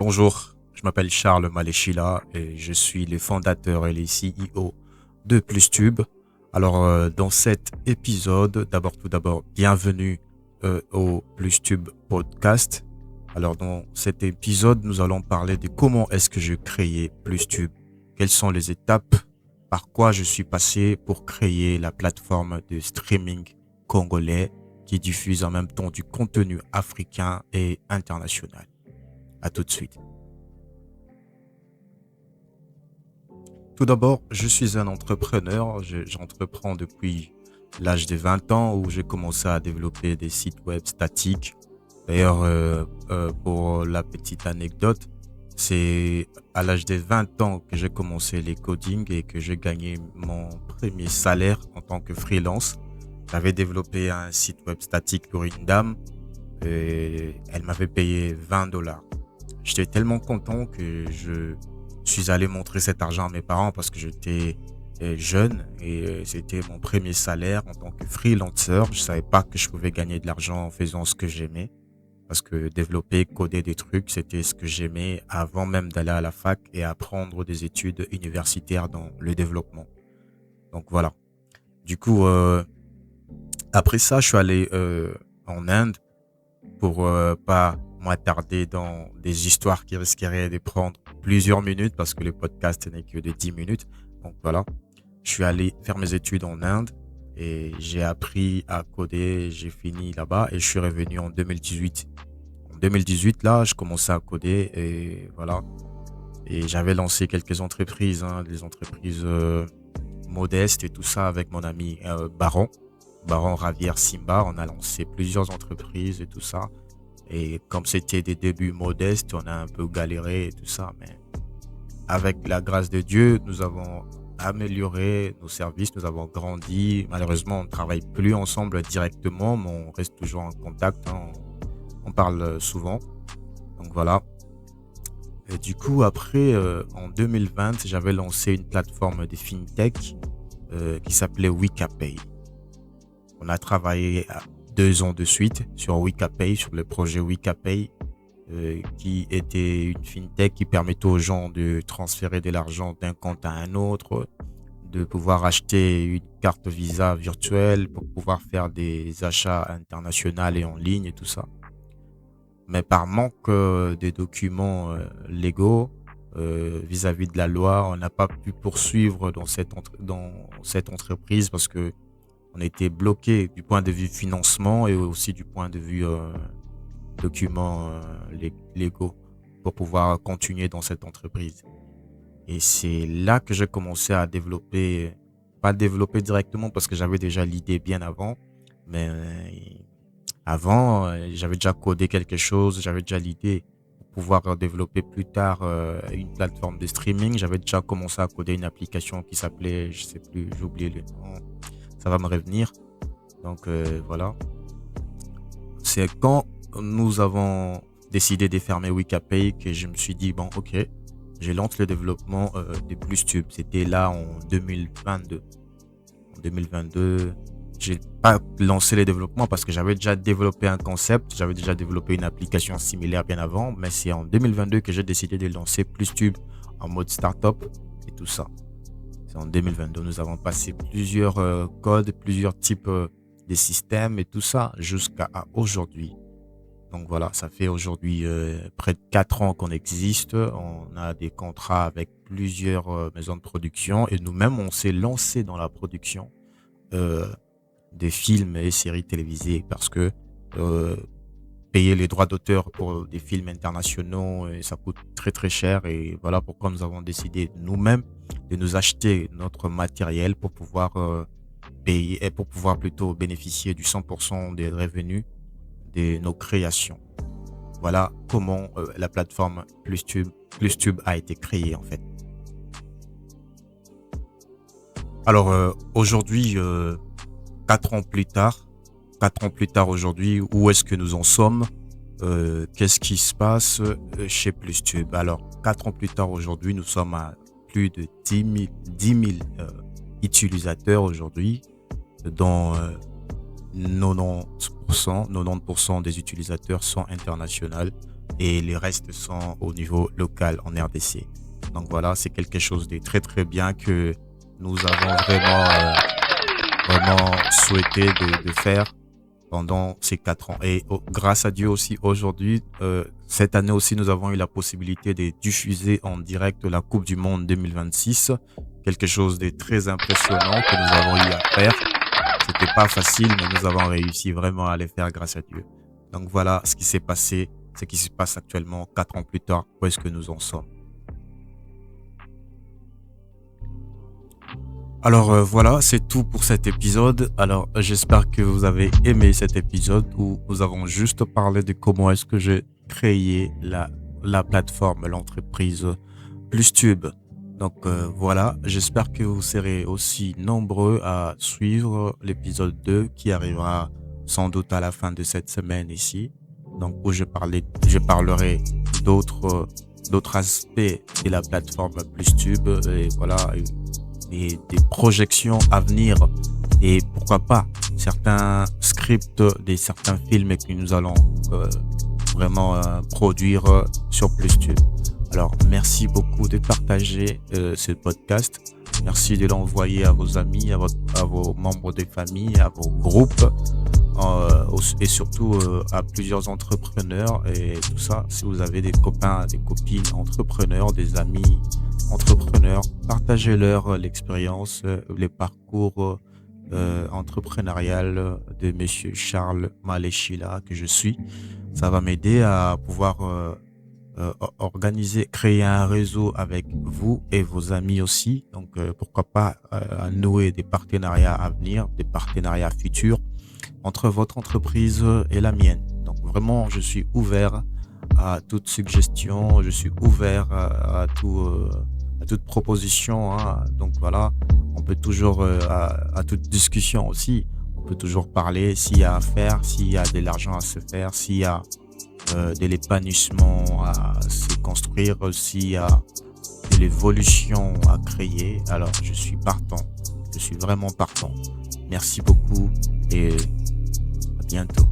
Bonjour, je m'appelle Charles Maléchila et je suis le fondateur et le CEO de PlusTube. Dans cet épisode, tout d'abord, bienvenue au PlusTube Podcast. Dans cet épisode, nous allons parler de comment est-ce que je créais PlusTube, quelles sont les étapes, par quoi je suis passé pour créer la plateforme de streaming congolais qui diffuse en même temps du contenu africain et international. À tout de suite. Tout d'abord, je suis un entrepreneur. J'entreprends depuis l'âge de 20 ans où j'ai commencé à développer des sites web statiques. D'ailleurs, pour la petite anecdote, c'est à l'âge de 20 ans que j'ai commencé les codings et que j'ai gagné mon premier salaire en tant que freelance. J'avais développé un site web statique pour une dame et elle m'avait payé $20. J'étais tellement content que je suis allé montrer cet argent à mes parents parce que j'étais jeune et c'était mon premier salaire en tant que freelancer. Je savais pas que je pouvais gagner de l'argent en faisant ce que j'aimais parce que développer, coder des trucs, c'était ce que j'aimais avant même d'aller à la fac et apprendre des études universitaires dans le développement. Donc voilà. Du coup, après ça, je suis allé en Inde pour pas m'attarder dans des histoires qui risqueraient de prendre plusieurs minutes parce que le podcast n'est que de 10 minutes. Donc voilà, je suis allé faire mes études en Inde et j'ai appris à coder, j'ai fini là-bas et je suis revenu en 2018. En 2018, là, je commençais à coder et voilà. Et j'avais lancé quelques entreprises, des entreprises modestes et tout ça avec mon ami Baron Ravière Simba. On a lancé plusieurs entreprises et tout ça. Et comme c'était des débuts modestes, on a un peu galéré et tout ça. Mais avec la grâce de Dieu, nous avons amélioré nos services, nous avons grandi. Malheureusement, on ne travaille plus ensemble directement, mais on reste toujours en contact, hein. On parle souvent. Donc voilà. Et du coup, après, en 2020, j'avais lancé une plateforme de fintech qui s'appelait Wikapay. On a travaillé à 2 ans de suite sur Wikapay, sur le projet Wikapay, qui était une fintech qui permettait aux gens de transférer de l'argent d'un compte à un autre, de pouvoir acheter une carte Visa virtuelle pour pouvoir faire des achats internationaux et en ligne et tout ça. Mais par manque de documents légaux vis-à-vis de la loi, on n'a pas pu poursuivre dans cette entreprise parce que on était bloqué du point de vue financement et aussi du point de vue documents légaux pour pouvoir continuer dans cette entreprise. Et c'est là que j'ai commencé à développer, pas développer directement parce que j'avais déjà l'idée bien avant, mais avant, j'avais déjà codé quelque chose, j'avais déjà l'idée pour pouvoir développer plus tard une plateforme de streaming. J'avais déjà commencé à coder une application qui s'appelait, je sais plus, j'ai oublié le nom, ça va me revenir. Donc voilà. C'est quand nous avons décidé de fermer Wikapay que je me suis dit, bon, ok, je lance le développement de PlusTube. C'était là en 2022. En 2022, j'ai pas lancé le développement parce que j'avais déjà développé un concept, j'avais déjà développé une application similaire bien avant, mais c'est en 2022 que j'ai décidé de lancer PlusTube en mode startup et tout ça. C'est en 2022, nous avons passé plusieurs codes, plusieurs types de systèmes et tout ça jusqu'à aujourd'hui. Donc voilà, ça fait aujourd'hui près de 4 ans qu'on existe. On a des contrats avec plusieurs maisons de production et nous-mêmes, on s'est lancé dans la production euh, des films et séries télévisées parce que euh, payer les droits d'auteur pour des films internationaux, ça coûte très très cher et voilà pourquoi nous avons décidé nous-mêmes de nous acheter notre matériel pour pouvoir payer et pour pouvoir plutôt bénéficier du 100% des revenus de nos créations. Voilà comment la plateforme PlusTube a été créée en fait. Aujourd'hui, 4 ans plus tard, 4 ans plus tard aujourd'hui, où est-ce que nous en sommes? Qu'est-ce qui se passe chez PlusTube? Alors, 4 ans plus tard aujourd'hui, nous sommes à plus de 10 000 utilisateurs aujourd'hui, dont 90% des utilisateurs sont internationaux. et les restes sont au niveau local en RDC. Donc voilà, c'est quelque chose de très très bien que nous avons vraiment souhaité de faire pendant ces 4 ans. Et grâce à Dieu aussi, aujourd'hui, cette année aussi, nous avons eu la possibilité de diffuser en direct la Coupe du Monde 2026. Quelque chose de très impressionnant que nous avons eu à faire. C'était pas facile, mais nous avons réussi vraiment à les faire grâce à Dieu. Donc voilà ce qui s'est passé, ce qui se passe actuellement 4 ans plus tard, où est-ce que nous en sommes. Alors voilà, c'est tout pour cet épisode. Alors j'espère que vous avez aimé cet épisode où nous avons juste parlé de comment est-ce que j'ai créé la plateforme, l'entreprise PlusTube. Donc voilà, j'espère que vous serez aussi nombreux à suivre l'épisode 2 qui arrivera sans doute à la fin de cette semaine ici. Donc où je parlerai d'autres aspects de la plateforme PlusTube et voilà, et des projections à venir et pourquoi pas certains scripts de certains films que nous allons vraiment produire sur PlusTube. Alors, merci beaucoup de partager ce podcast. Merci de l'envoyer à vos amis, à vos membres de famille, à vos groupes et surtout à plusieurs entrepreneurs et tout ça. Si vous avez des copains, des copines entrepreneurs, des amis entrepreneurs, partagez-leur l'expérience, les parcours entrepreneurial de Monsieur Charles Malechila que je suis. Ça va m'aider à pouvoir organiser, créer un réseau avec vous et vos amis aussi. Donc, pourquoi pas nouer des partenariats à venir, des partenariats futurs entre votre entreprise et la mienne. Donc, vraiment, je suis ouvert à toute suggestion, je suis ouvert à toute proposition. Hein. Donc, voilà, on peut toujours, à toute discussion aussi, on peut toujours parler s'il y a à faire, s'il y a de l'argent à se faire, s'il y a de l'épanouissement à se construire, s'il y a de l'évolution à créer. Alors, je suis partant. Je suis vraiment partant. Merci beaucoup et à bientôt.